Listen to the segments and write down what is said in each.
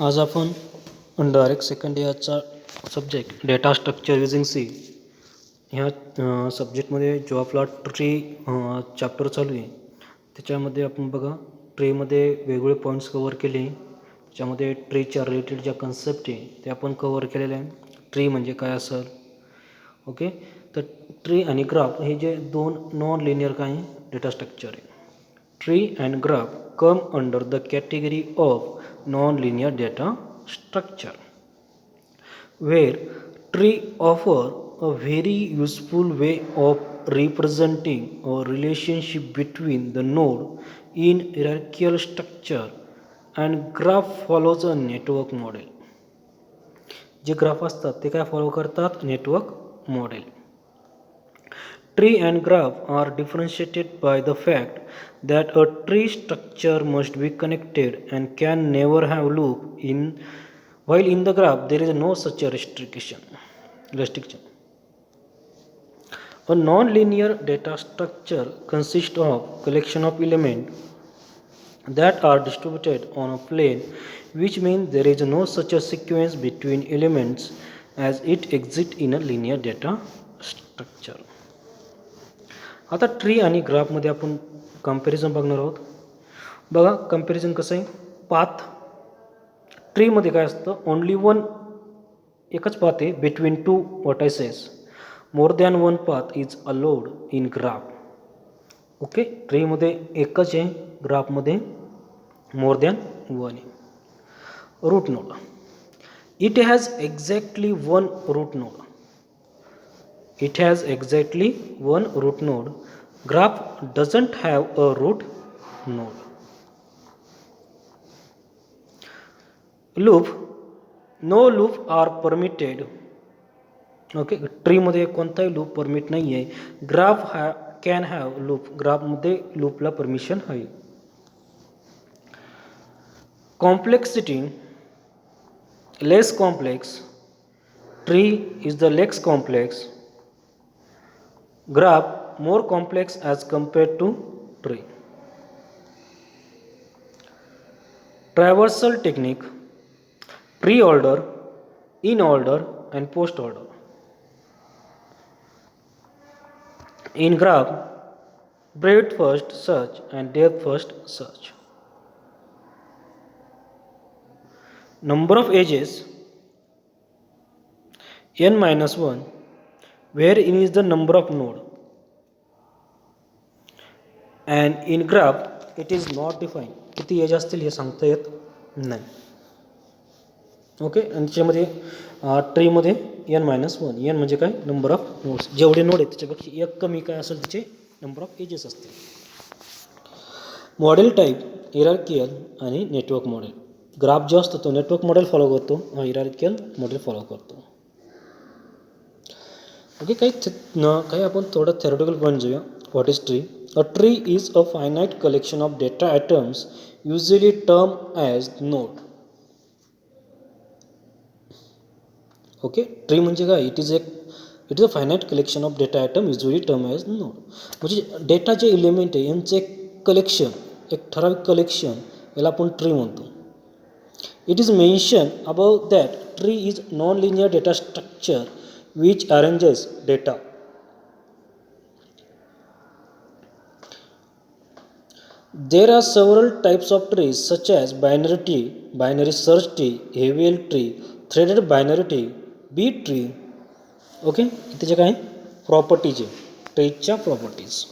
आज आपण direct second इयरचा subject data structure using C ह्या सब्जेक्टमध्ये जो आपला ट्री चॅप्टर चालू आहे त्याच्यामध्ये आपण बघा ट्रीमध्ये वेगवेगळे पॉईंट्स कवर केले. त्याच्यामध्ये ट्रीच्या रिलेटेड ज्या कन्सेप्ट आहे ते आपण कवर केलेल्या आहे. ट्री म्हणजे काय असेल, ओके. तर ट्री आणि ग्राफ हे जे दोन नॉन लिनियर काय डेटा स्ट्रक्चर आहे. Tree and graph come under the category of non-linear data structure, where tree offer a very useful way of representing a relationship between the node in hierarchical structure, and graph follows a network model. J graph असतात ते काय follow करतात, network model. Tree and graph are differentiated by the fact that a tree structure must be connected and can never have loop in, while in the graph there is no such a restriction. A non-linear data structure consists of collection of elements that are distributed on a plane, which means there is no such a sequence between elements as it exists in a linear data structure. आता tree आणि ग्राफमध्ये आपण comparison बघणार आहोत. बघा comparison कसं आहे. Path ट्रीमध्ये काय असतं, ओनली वन एकच पाथ आहे between two vertices. More than one path is allowed in graph. Okay, ट्रीमध्ये एकच आहे, ग्राफमध्ये मोर दॅन वन आहे. Root node, it has exactly one root node. It has exactly one root node. Graph doesn't have a root node. Loop, no loop are permitted. Okay, tree मध्ये कोणताही loop permit नाही आहे. Graph can have loop, ग्राफमध्ये लूपला permission आहे. Complexity, less complex. Tree is the less complex. Graph more complex as compared to tree. Traversal technique, pre-order, in-order and post-order. In graph, breadth first search and depth first search. Number of edges n minus 1, where n is the number of node, and in graph it is not defined. किती as असतील हे सांगता येत नाही. Okay, आणि त्याच्यामध्ये ट्रीमध्ये n minus one, n म्हणजे काय, number of nodes. जेवढे नोड आहेत त्याच्यापेक्षा एक कमी काय असेल त्याचे नंबर ऑफ एजेस असतील. मॉडेल टाईप हिरार्कियल आणि नेटवर्क मॉडेल. ग्राफ जो असतो तो नेटवर्क मॉडेल फॉलो करतो, हिरार्कियल मॉडेल फॉलो करतो. ओके, काही आपण थोडं थेरोटिकल पॉईंट जाऊया. What is tree? A tree is a finite collection of data items usually term as node. Okay, tree म्हणजे काय, it is a finite collection of data item usually term as node. म्हणजे data जे element आहे यांचं एक collection, एक ठराविक collection, याला आपण ट्री म्हणतो. It is mention about that tree is non linear data structure which arranges data. There are several types of trees such as binary tree, binary search tree, heavier tree, threaded binary tree, B tree. Okay, त्याचे काय properties आहे, ट्रीच्या properties.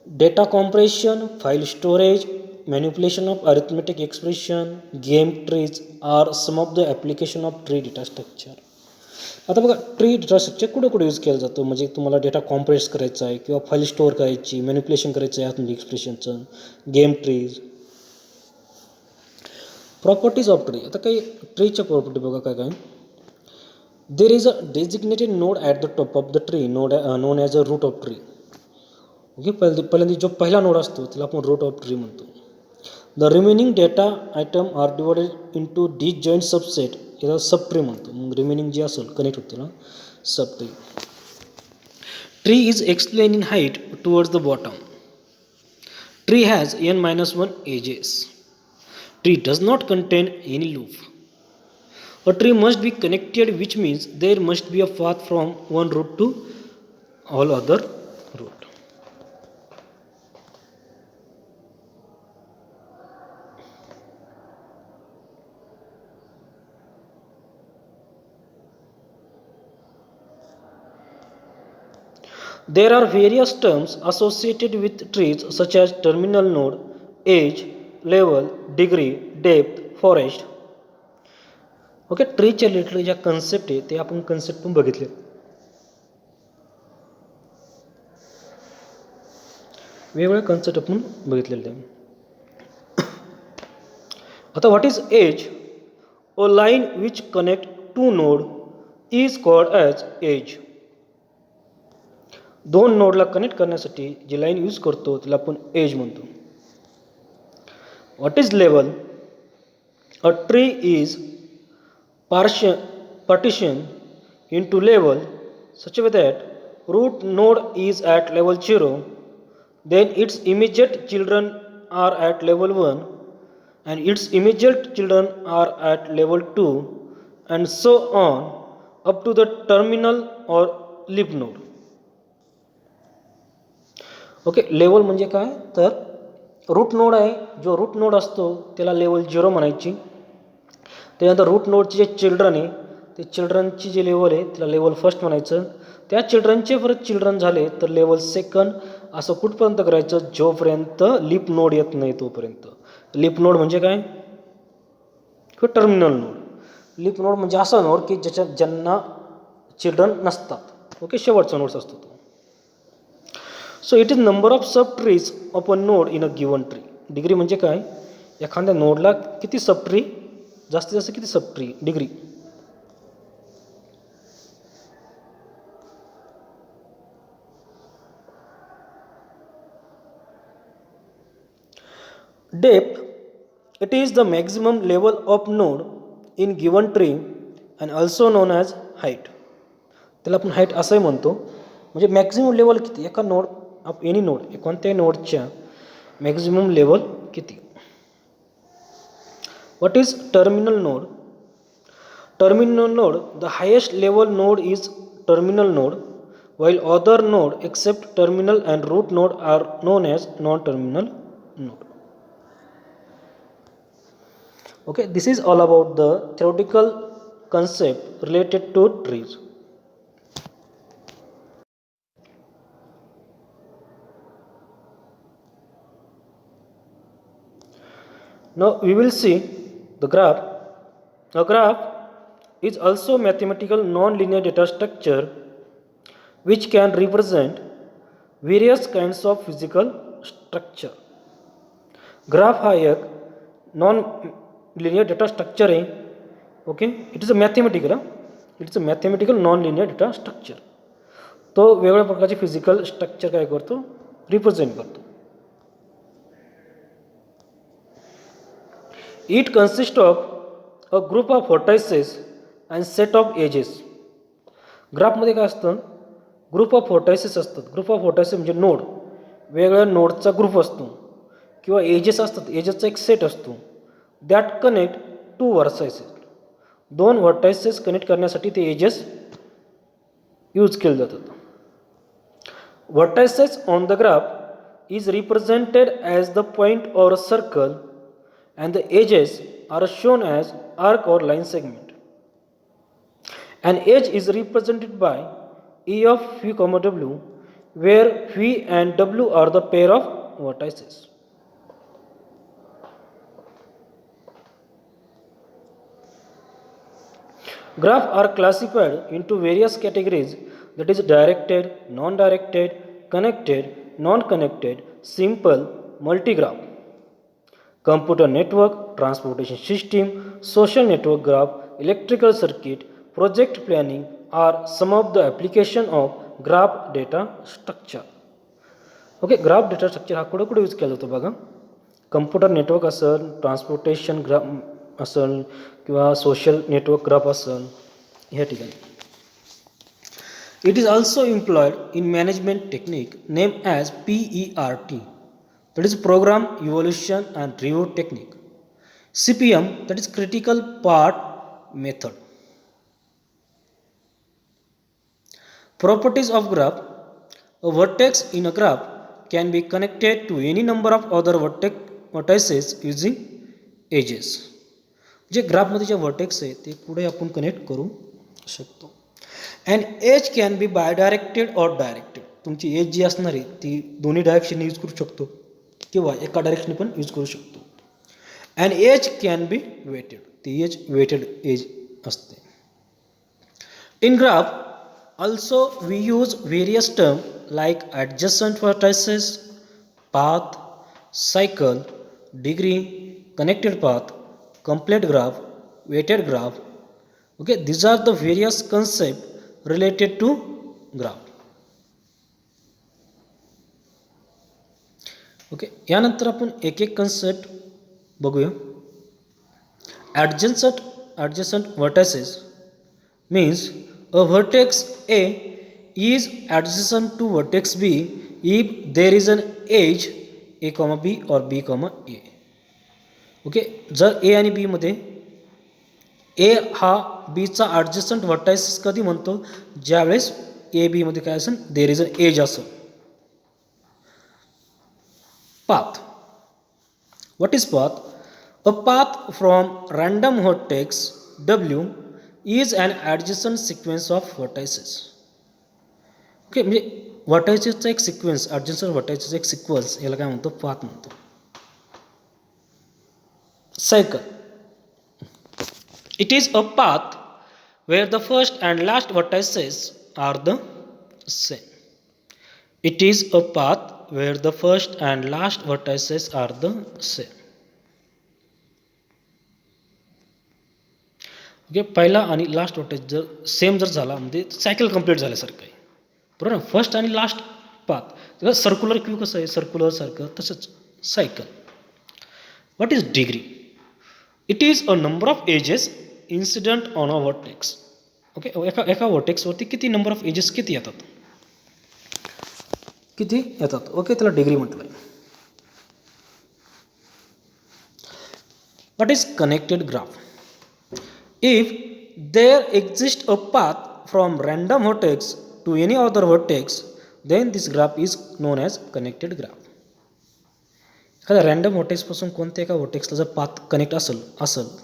Data compression, file storage, manipulation of arithmetic expression, game trees are some of the application of tree data structure. आता बघा, tree data structure कुठे कुठे use केलं जातं. म्हणजे तुम्हाला डेटा कॉम्प्रेस करायचा आहे किंवा फाईल स्टोअर करायची, मॅन्युप्युलेशन करायचं आहे अर्थमेटिक एक्सप्रेशनचं, game trees. Properties of tree. आता काही ट्रीच्या प्रॉपर्टी बघा काय काय. There is a designated node at the top of the tree, known as a root of tree. Okay, पहिल्यांदा जो पहिला नोड असतो त्याला आपण रूट ऑफ ट्री म्हणतो. The remaining data item are divided into disjoint subset, याला sub tree म्हणतो. मग remaining जे असेल कनेक्ट होते ना, sub tree. Tree is explain in height towards the bottom. Tree has n minus 1 edges. tree does not contain any loop. A tree must be connected, which means there must be a path from one root to all other root. There are various terms associated with trees such as terminal node, age, level, degree, depth, forest. Okay, ट्रीच्या related ज्या concept आहे ते आपण concept पण बघितले. वेगवेगळे concept आपण बघितलेले. आता what is edge? A line which connect to node is called as edge. दोन नोडला कनेक्ट करण्यासाठी जी लाईन यूज करतो त्याला आपण एज म्हणतो. What is level? A tree is partition into level such a way that root node is at level 0, then its immediate children are at level 1 and its immediate children are at level 2 and so on up to the terminal or leaf node. Okay, level म्हणजे काय तर root node आहे, जो root node असतो त्याला level 0 म्हणायची. त्यानंतर root नोडचे जे children आहे ते चिल्ड्रनची जी लेवल आहे त्याला लेवल फर्स्ट म्हणायचं. त्या चिल्ड्रनचे परत चिल्ड्रन झाले तर लेवल सेकंड, असं कुठपर्यंत करायचं जोपर्यंत लीप नोड येत नाही तोपर्यंत. लीप नोड म्हणजे काय? किंवा टर्मिनल नोड. लीप नोड म्हणजे असा नोड की ज्यांना चिल्ड्रन नसतात. ओके, शेवटचा नोड्स असतो तो. So it is number of sub trees of a node in a given tree. Degree म्हणजे काय? एखाद्या नोडला किती सब ट्री, जास्तीत जास्त किती sub tree, degree. Depth, it is the maximum level of node in given tree and also known as height. त्याला आपण height असंही म्हणतो. म्हणजे मॅक्झिमम लेवल किती एका नोड ऑफ एनी नोड, कोणत्याही नोडच्या मॅक्झिमम लेवल किती. What is terminal node? Terminal node, the highest level node is terminal node, while other node except terminal and root node are known as non-terminal node. Okay, this is all about the theoretical concept related to trees. Now we will see the graph. A graph is also mathematical non-linear data structure which can represent various kinds of physical structure. Graph हा एक non linear data structure आहे. Okay, it is a mathematical non linear data structure. तो वेगवेगळ्या प्रकारचे physical structure काय करतो, represent करतो. It consist of a group of vertices and set of edges. ग्राफमध्ये काय असतं, ग्रुप ऑफ व्हर्टायसेस असतात. ग्रुप ऑफ व्हर्टायसेस म्हणजे नोड, वेगवेगळ्या नोडचा ग्रुप असतो, किंवा एजेस असतात, एजेसचा एक सेट असतो. That connect to vertices. दोन व्हर्टायसेस कनेक्ट करण्यासाठी ते एजेस यूज केले जातात. Vertices on the graph is represented as the point or a circle and the edges are shown as arc or line segment. An edge is represented by E of V, W, where V and W are the pair of vertices. Graphs are classified into various categories, that is directed, non-directed, connected, non-connected, simple, multigraph. Computer network, transportation system, social network graph, electrical circuit, project planning are some of the application of graph data structure. Okay, graph data structure हा कुठे कुठे use केला जातो बघा. Computer network असेल, transportation graph असेल, किंवा social network graph असेल, ह्या ठिकाणी. It is also employed in management technique name as PERT. That is program evaluation and review technique. CPM, that is critical path method. Properties of graph. A vertex in a graph can be connected to any number of other vertices using edges. J ग्राफमध्ये J vertex आहे ते पुढे आपण connect करू शकतो. And edge can B बायडायरेक्टेड और directed. तुमची as जी असणार आहे ती दोन्ही डायरेक्शन यूज करू शकतो किंवा एका डायरेक्शन पण यूज करू शकतो. And edge can be weighted. ती एज वेटेड एज असते. In graph also we use various terms like adjacent vertices, path, cycle, degree, connected path, complete graph, weighted graph. Okay, these are the various concepts related to graph. Okay, यानंतर आपण एक एक concept बघूया. adjacent vertices means a vertex A is adjacent to vertex B if there is an edge A, B or B, A. Okay, जर A आणि B मध्ये A हा B चा adjacent vertex कधी म्हणतो, ज्यावेळेस A B मध्ये काय असेल, there is an edge असेल. Path. What is path? A path from random vertex W is an adjacent sequence of vertices. Okay, म्हणजे वर्टायसेसचा एक सिक्वेन्स, ॲडजस्टंट वर्टायसेसचा एक सिक्वेन्स, याला काय म्हणतो, पाथ म्हणतो. Cycle. It is a path where the first and last vertices are the same. It is a path where the first and last vertices are the same. Okay, पहिला आणि last वर्टेज जर same जर झाला म्हणजे cycle complete झाल्यासारखं आहे, बरोबर. First आणि लास्ट पाथ सर्क्युलर क्यू कसं आहे, सर्क्युलर सारखं तसंच cycle. What is degree? It is a number of edges incident on a vertex. Okay, एका वर्टेक्सवरती किती नंबर ऑफ एजेस किती येतात, ओके, त्याला डिग्री म्हटलं आहे. What is connected graph? If there exists a path from random vertex to any other vertex, then this graph is known as connected graph. एखाद्या random व्हर्टेक्सपासून कोणत्या एका व्हर्टेक्सला जर पाथ कनेक्ट असेल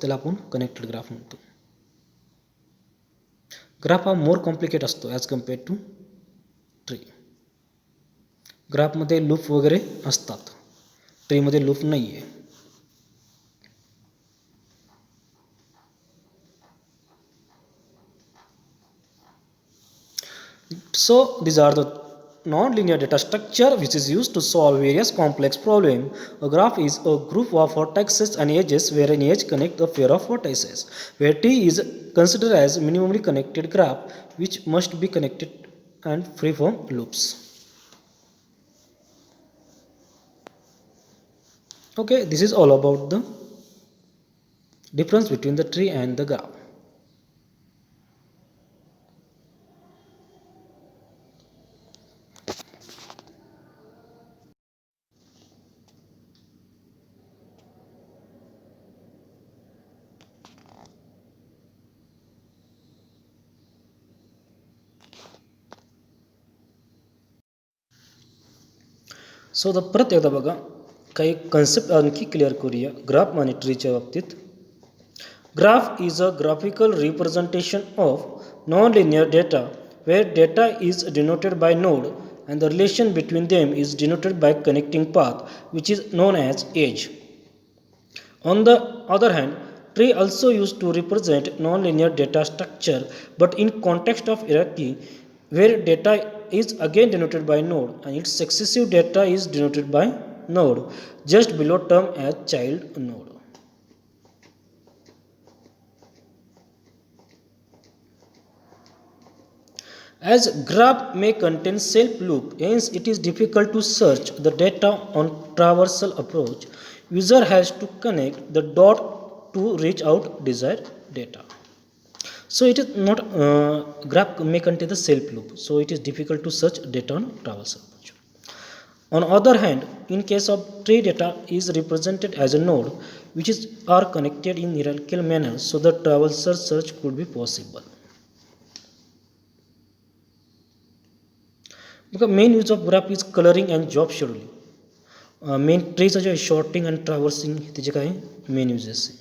त्याला आपण कनेक्टेड ग्राफ म्हणतो. ग्राफ हा मोर कॉम्प्लिकेट असतो ॲज कम्पेअर्ड टू ट्री. ग्राफमध्ये लूप वगैरे असतात, ट्रीमध्ये लूप नाही आहे. So these are the non-linear data structure which is used to solve various complex problems. A graph is a group of vertices and edges where an edge connects a pair of vertices. Where T is considered as minimally connected graph which must be connected and free from loops. Okay, this is all about the difference between the tree and the graph. सो परत एकदा बघा, काही concept आणखी clear करूया graph आणि ट्रीच्या बाबतीत. Graph is a graphical representation of non linear data where data is denoted by node and the relation between them is denoted by connecting path which is known as edge. On the other hand, tree also used to represent non-linear data structure but in context of hierarchy where data is again denoted by node and its successive data is denoted by node just below term as child node. As graph may contain self loop, hence it is difficult to search the data on traversal approach. User has to connect the dot to reach out desired data. So it is not graph may contain the self loop, so it is difficult to search data on traversal approach. On other hand, in case of tree, data is represented as a node which is are connected in hierarchical manner, so the traversal search could be possible. Because main use of graph is coloring and job scheduling. Main ट्रीचं जे sorting आणि traversing त्याचे काय main uses आहे.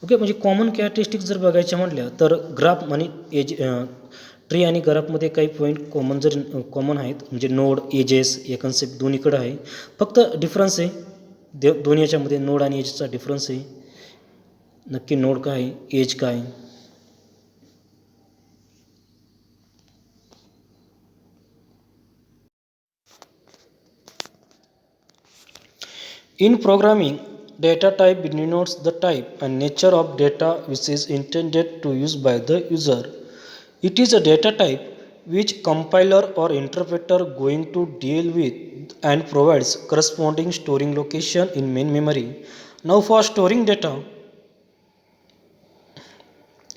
Okay, म्हणजे common characteristic जर बघायच्या म्हटल्या तर ग्राफ आणि एज ट्री आणि ग्राफमध्ये काही पॉईंट कॉमन आहेत, म्हणजे नोड एजेस हे कन्सेप्ट दोन्हीकडे आहे. फक्त डिफरन्स आहे दोन्ही याच्यामध्ये नोड आणि एजचा डिफरन्स आहे. नक्की नोड काय आहे, एज काय आहे. In programming, data type denotes the type and nature of data which is intended to use by the user. It is a data type which compiler or interpreter going to deal with and provides corresponding storing location in main memory. Now for storing data,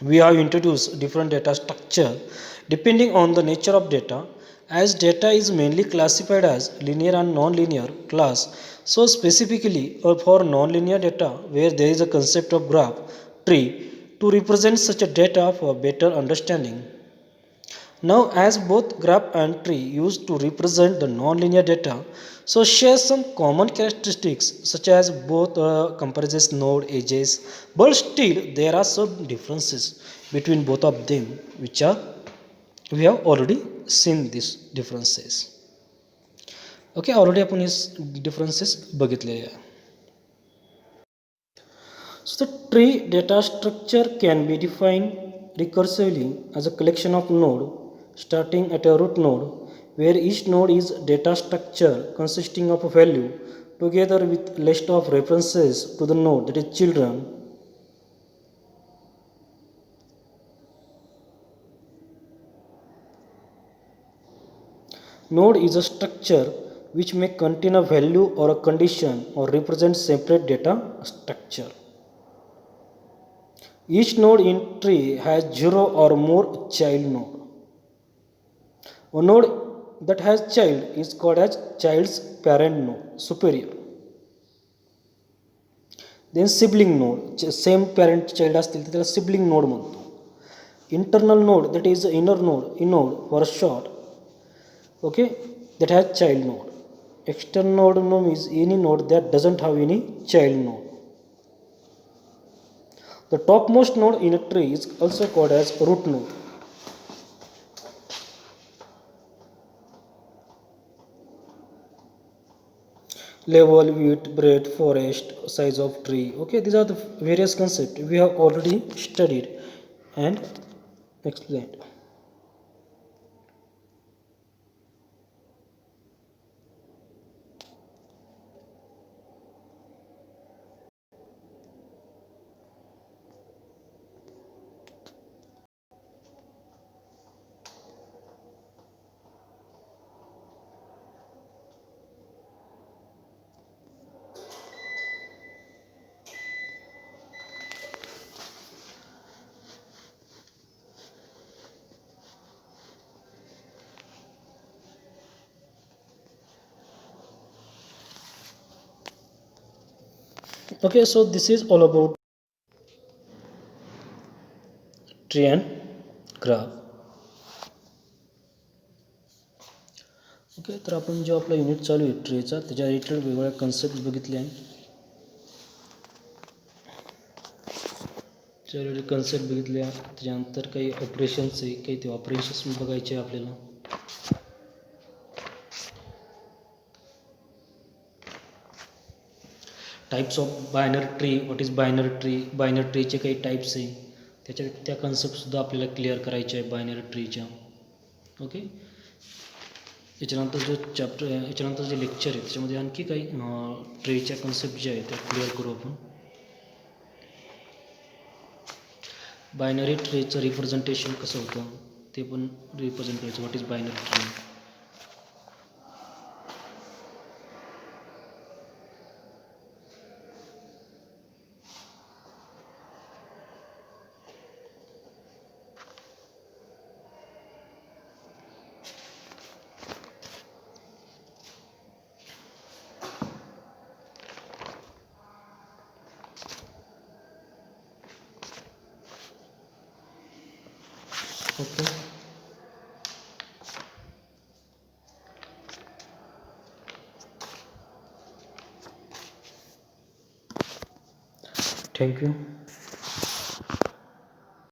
we have introduced different data structure depending on the nature of data. As data is mainly classified as linear and non-linear class, so specifically for non-linear data where there is a concept of graph tree to represent such a data for better understanding. Now as both graph and tree used to represent the non-linear data, so share some common characteristics such as both comprises node edges, but still there are some differences between both of them which are we have already seen these differences. Okay, already आपण हे differences बघितले आहे. So the tree data structure can be defined recursively as a collection of node starting at a root node where each node is data structure consisting of a value together with list of references to the node, that is children. Node is a structure which may contain a value or a condition or represent separate data structure. Each node in tree has 0 or more child node. A node that has child is called as child's parent node, superior. Then sibling node, same parent child असतील तर त्याला sibling node म्हणतो. Internal node, that is inner node for short, okay, that has child node. External node is any node that doesn't have any child node. The topmost node in a tree is also called as root node. Level, width, breadth, forest, size of tree. Okay, these are the various concepts we have already studied and explained. Okay, so this is all about tree and graph. Okay, तर आपण जो आपला unit चालू आहे ट्रीचा त्याच्या related वेगवेगळ्या concept बघितले आहे. त्याच्या कन्सेप्ट बघितले आहे, त्याच्यानंतर काही ऑपरेशन्स आहे, काही ते ऑपरेशन्स बघायचे आहे आपल्याला. Types of binary tree, what is binary ट्रीचे काही टाईप्स आहे त्या कन्सेप्टसुद्धा आपल्याला क्लिअर करायचे आहे बायनरी ट्रीच्या. ओके, याच्यानंतर जो चॅप्टर याच्यानंतर जे लेक्चर आहे त्याच्यामध्ये आणखी काही ट्रीच्या कन्सेप्ट जे आहे त्या क्लिअर करू आपण. बायनरी ट्रीचं रिप्रेझेंटेशन कसं होतं ते पण रिप्रेझेंट करायचं. What is binary tree. Okay, thank you.